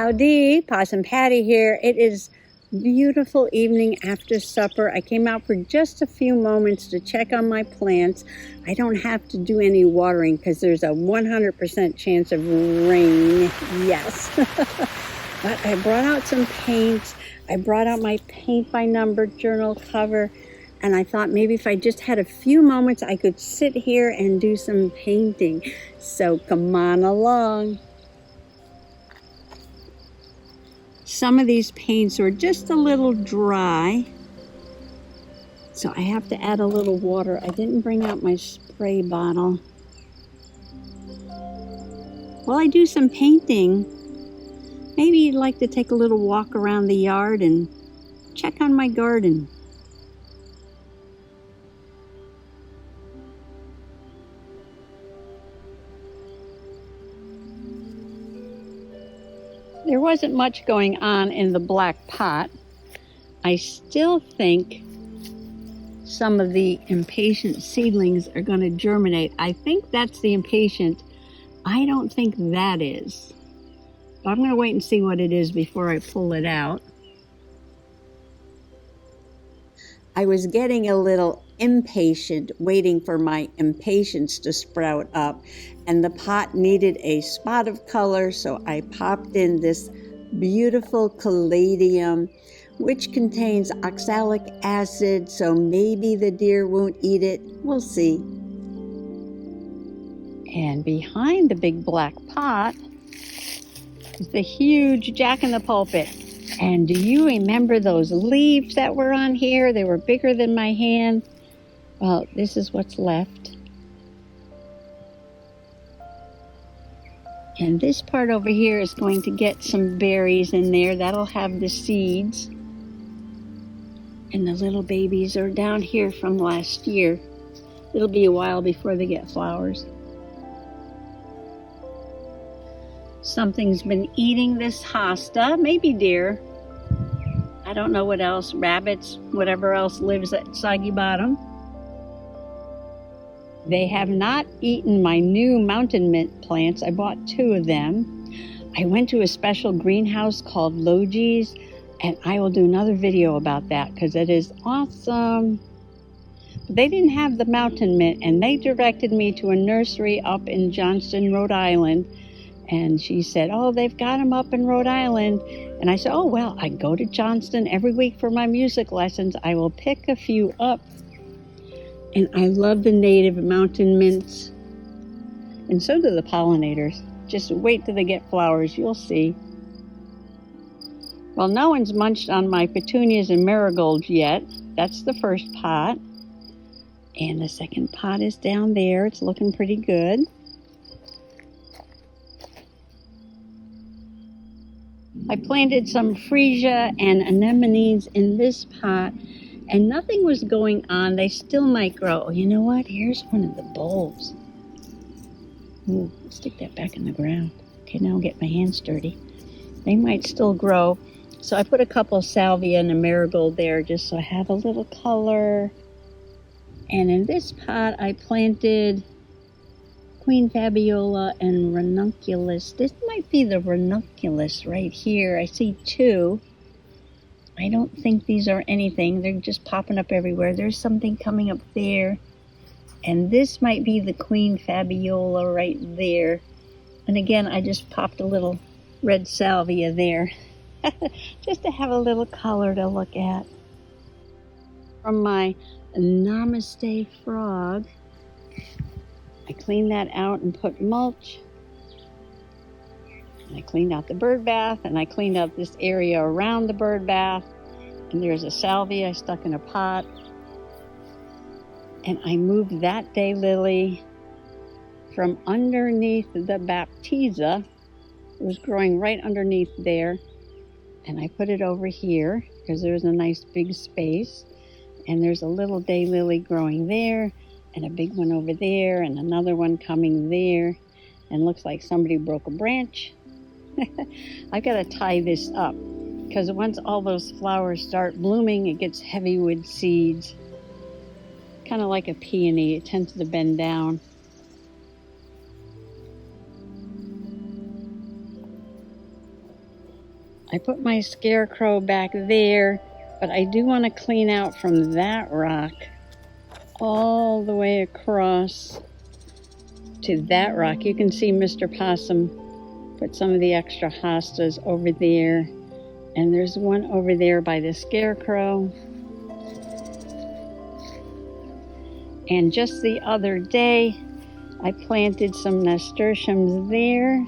Howdy, Possum Patty here. It is beautiful evening after supper. I came out for just a few moments to check on my plants. I don't have to do any watering because there's a 100% chance of rain. Yes. But I brought out some paints. I brought out my paint by number journal cover. And I thought maybe if I just had a few moments, I could sit here and do some painting. So come on along. Some of these paints are just a little dry, so I have to add a little water. I didn't bring out my spray bottle. While I do some painting, maybe you'd like to take a little walk around the yard and check on my garden. There wasn't much going on in the black pot. I still think some of the impatient seedlings are going to germinate. I think that's the impatient. I don't think that is. But I'm going to wait and see what it is before I pull it out. I was getting a little impatient, waiting for my impatiens to sprout up, and the pot needed a spot of color, so I popped in this beautiful caladium, which contains oxalic acid, so maybe the deer won't eat it. We'll see. And behind the big black pot is the huge jack-in-the-pulpit. And do you remember those leaves that were on here? They were bigger than my hand. Well, this is what's left. And this part over here is going to get some berries in there. That'll have the seeds. And the little babies are down here from last year. It'll be a while before they get flowers. Something's been eating this hosta, maybe deer. I don't know what else, rabbits, whatever else lives at Soggy Bottom. They have not eaten my new mountain mint plants. I bought 2 of them. I went to a special greenhouse called Logi's, and I will do another video about that because it is awesome. But they didn't have the mountain mint, and they directed me to a nursery up in Johnston, Rhode Island. And she said, oh, they've got them up in Rhode Island. And I said, oh, well, I go to Johnston every week for my music lessons. I will pick a few up. And I love the native mountain mints. And so do the pollinators. Just wait till they get flowers. You'll see. Well, no one's munched on my petunias and marigolds yet. That's the first pot. And the second pot is down there. It's looking pretty good. I planted some freesia and anemones in this pot, and nothing was going on. They still might grow. Oh, you know what? Here's one of the bulbs. Ooh, stick that back in the ground. Okay, now I'll get my hands dirty. They might still grow. So I put a couple salvia and a marigold there just so I have a little color. And in this pot, I planted Queen Fabiola and ranunculus. This might be the ranunculus right here. I see 2. I don't think these are anything. They're just popping up everywhere. There's something coming up there. And this might be the Queen Fabiola right there. And again, I just popped a little red salvia there. Just to have a little color to look at. From my Namaste frog, I cleaned that out and put mulch. And I cleaned out the bird bath, and I cleaned out this area around the bird bath. And there's a salvia I stuck in a pot. And I moved that daylily from underneath the baptisia. It was growing right underneath there. And I put it over here because there's a nice big space. And there's a little daylily growing there, and a big one over there, and another one coming there. And looks like somebody broke a branch. I've got to tie this up because once all those flowers start blooming, it gets heavy with seeds. Kind of like a peony, it tends to bend down. I put my scarecrow back there, but I do want to clean out from that rock all the way across to that rock. You can see Mr. Possum put some of the extra hostas over there, and there's one over there by the scarecrow. And just the other day, I planted some nasturtiums there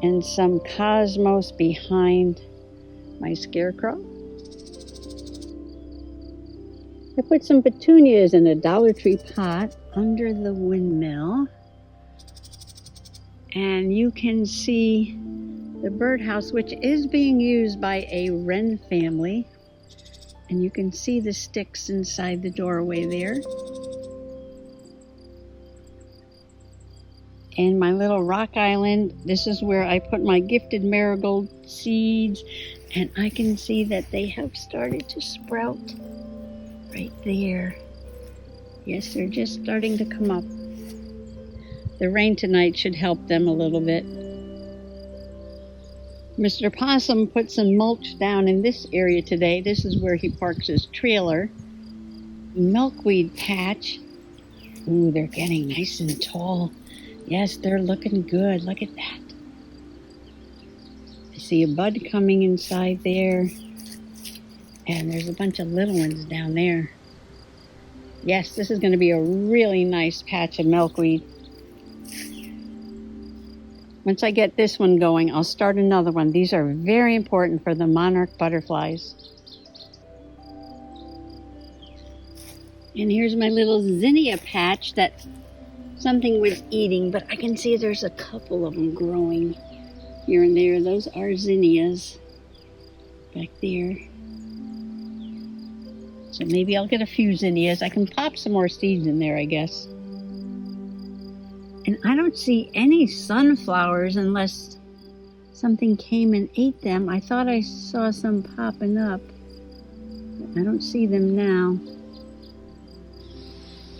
and some cosmos behind my scarecrow. I put some petunias in a Dollar Tree pot under the windmill. And you can see the birdhouse, which is being used by a wren family. And you can see the sticks inside the doorway there. And my little rock island, this is where I put my gifted marigold seeds. And I can see that they have started to sprout right there. Yes, they're just starting to come up. The rain tonight should help them a little bit. Mr. Possum put some mulch down in this area today. This is where he parks his trailer. Milkweed patch. Ooh, they're getting nice and tall. Yes, they're looking good. Look at that. I see a bud coming inside there. And there's a bunch of little ones down there. Yes, this is going to be a really nice patch of milkweed. Once I get this one going, I'll start another one. These are very important for the monarch butterflies. And here's my little zinnia patch that something was eating, but I can see there's a couple of them growing here and there. Those are zinnias back there. So maybe I'll get a few zinnias. I can pop some more seeds in there, I guess. And I don't see any sunflowers unless something came and ate them. I thought I saw some popping up. I don't see them now.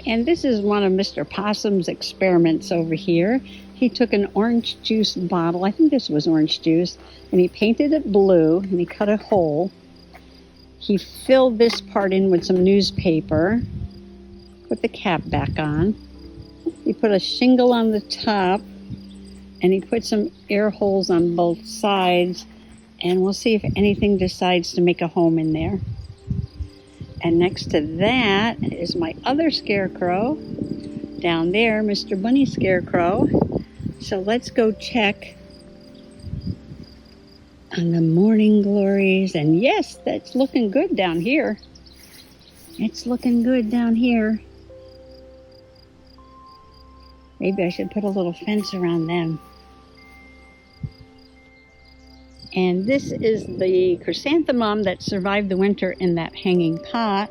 And this is one of Mr. Possum's experiments over here. He took an orange juice bottle, I think this was orange juice, and he painted it blue, and he cut a hole. He filled this part in with some newspaper, put the cap back on. He put a shingle on the top, and he put some air holes on both sides, and we'll see if anything decides to make a home in there. And next to that is my other scarecrow. Down there, Mr. Bunny Scarecrow. So let's go check on the morning glories. And yes, that's looking good down here. It's looking good down here. Maybe I should put a little fence around them. And this is the chrysanthemum that survived the winter in that hanging pot.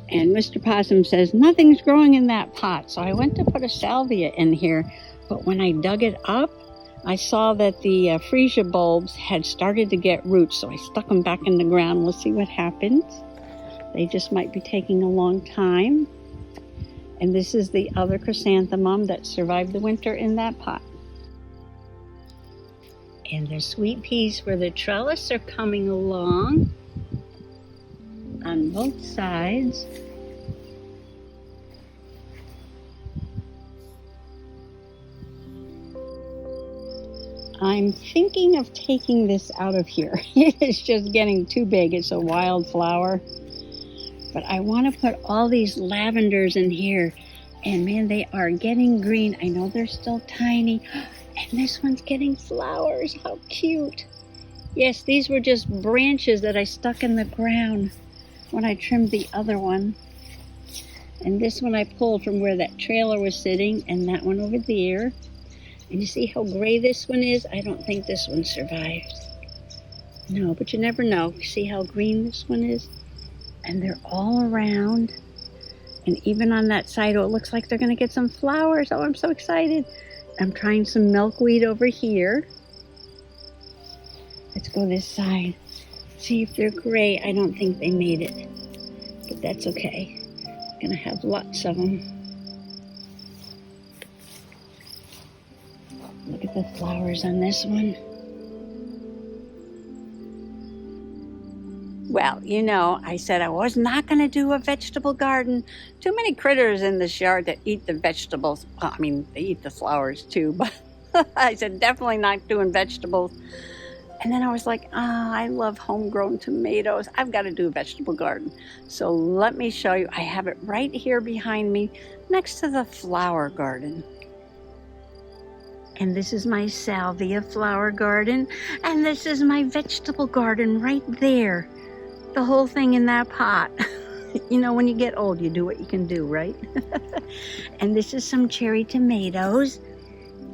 And Mr. Possum says, nothing's growing in that pot. So I went to put a salvia in here. But when I dug it up, I saw that the freesia bulbs had started to get roots. So I stuck them back in the ground. We'll see what happens. They just might be taking a long time. And this is the other chrysanthemum that survived the winter in that pot. And the sweet peas for the trellis are coming along on both sides. I'm thinking of taking this out of here. It's just getting too big. It's a wildflower. But I want to put all these lavenders in here. And man, they are getting green. I know they're still tiny. And this one's getting flowers. How cute. Yes, these were just branches that I stuck in the ground when I trimmed the other one. And this one I pulled from where that trailer was sitting, and that one over there. And you see how gray this one is? I don't think this one survived. No, but you never know. See how green this one is? And they're all around. And even on that side, oh, it looks like they're going to get some flowers. Oh, I'm so excited. I'm trying some milkweed over here. Let's go this side. See if they're gray. I don't think they made it. But that's okay. I'm going to have lots of them. Look at the flowers on this one. Well, you know, I said I was not going to do a vegetable garden. Too many critters in this yard that eat the vegetables. Well, I mean, they eat the flowers too, but I said definitely not doing vegetables. And then I was like, I love homegrown tomatoes. I've got to do a vegetable garden. So let me show you. I have it right here behind me next to the flower garden. And this is my salvia flower garden. And this is my vegetable garden right there. The whole thing in that pot. You know, when you get old, you do what you can do, right? And this is some cherry tomatoes.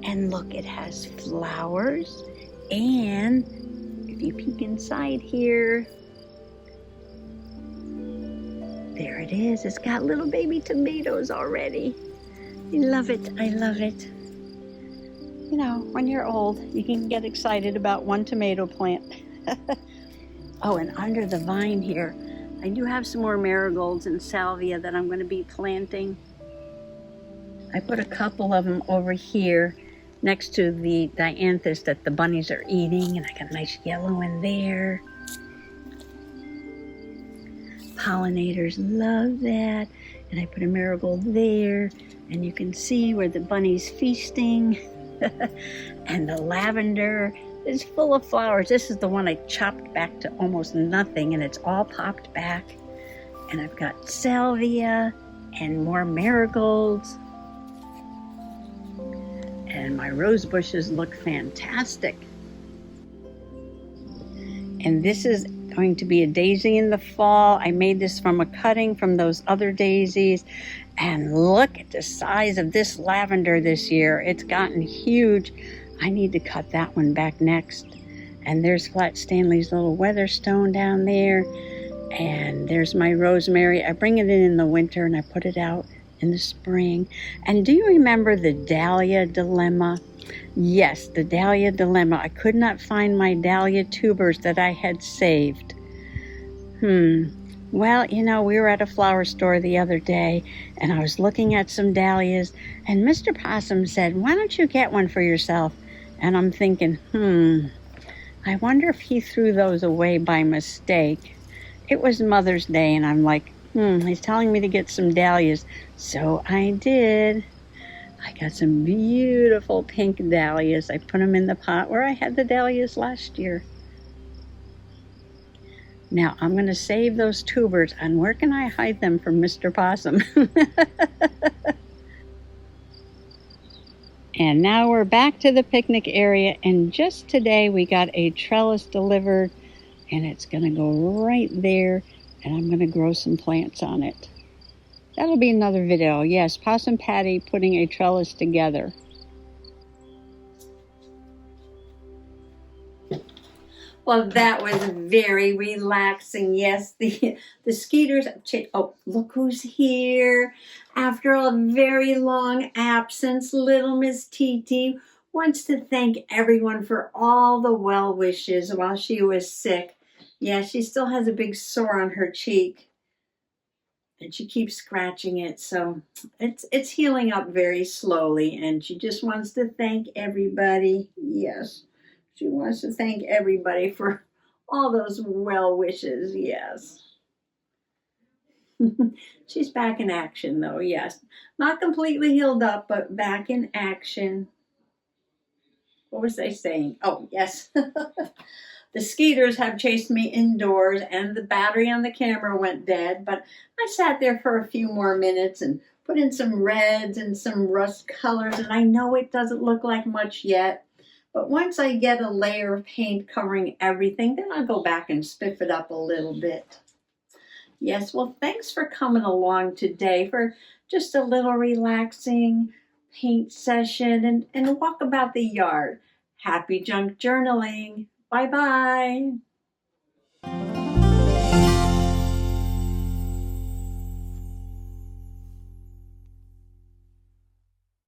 And look, it has flowers. And if you peek inside here, there it is. It's got little baby tomatoes already. I love it. I love it. You know, when you're old, you can get excited about one tomato plant. Oh, and under the vine here, I do have some more marigolds and salvia that I'm going to be planting. I put a couple of them over here next to the dianthus that the bunnies are eating, and I got nice yellow in there. Pollinators love that. And I put a marigold there, and you can see where the bunny's feasting. And the lavender is full of flowers. This is the one I chopped back to almost nothing, and it's all popped back. And I've got salvia and more marigolds. And my rose bushes look fantastic. And this is going to be a daisy in the fall. I made this from a cutting from those other daisies. And look at the size of this lavender this year. It's gotten huge. I need to cut that one back next. And there's Flat Stanley's little weatherstone down there. And there's my rosemary. I bring it in the winter and I put it out in the spring. And do you remember the dahlia dilemma? Yes, the dahlia dilemma. I could not find my dahlia tubers that I had saved. Well, you know, we were at a flower store the other day, and I was looking at some dahlias, and Mr. Possum said, "Why don't you get one for yourself?" And I'm thinking, I wonder if he threw those away by mistake. It was Mother's Day, and I'm like, he's telling me to get some dahlias. So I did. I got some beautiful pink dahlias. I put them in the pot where I had the dahlias last year. Now I'm going to save those tubers, and where can I hide them from Mr. Possum? And now we're back to the picnic area, and just today we got a trellis delivered, and it's going to go right there, and I'm going to grow some plants on it. That'll be another video. Yes, Possum Patty putting a trellis together. Well, that was very relaxing. Yes, the skeeters. Oh, look who's here. After a very long absence, little Miss Titi wants to thank everyone for all the well wishes while she was sick. Yeah, she still has a big sore on her cheek, and she keeps scratching it, so it's healing up very slowly, and she just wants to thank everybody. Yes. She wants to thank everybody for all those well wishes. Yes. She's back in action, though. Yes. Not completely healed up, but back in action. What was I saying? Oh, yes. The skeeters have chased me indoors, and the battery on the camera went dead, but I sat there for a few more minutes and put in some reds and some rust colors, and I know it doesn't look like much yet. But once I get a layer of paint covering everything, then I'll go back and spiff it up a little bit. Yes, well, thanks for coming along today for just a little relaxing paint session and a walk about the yard. Happy junk journaling. Bye-bye.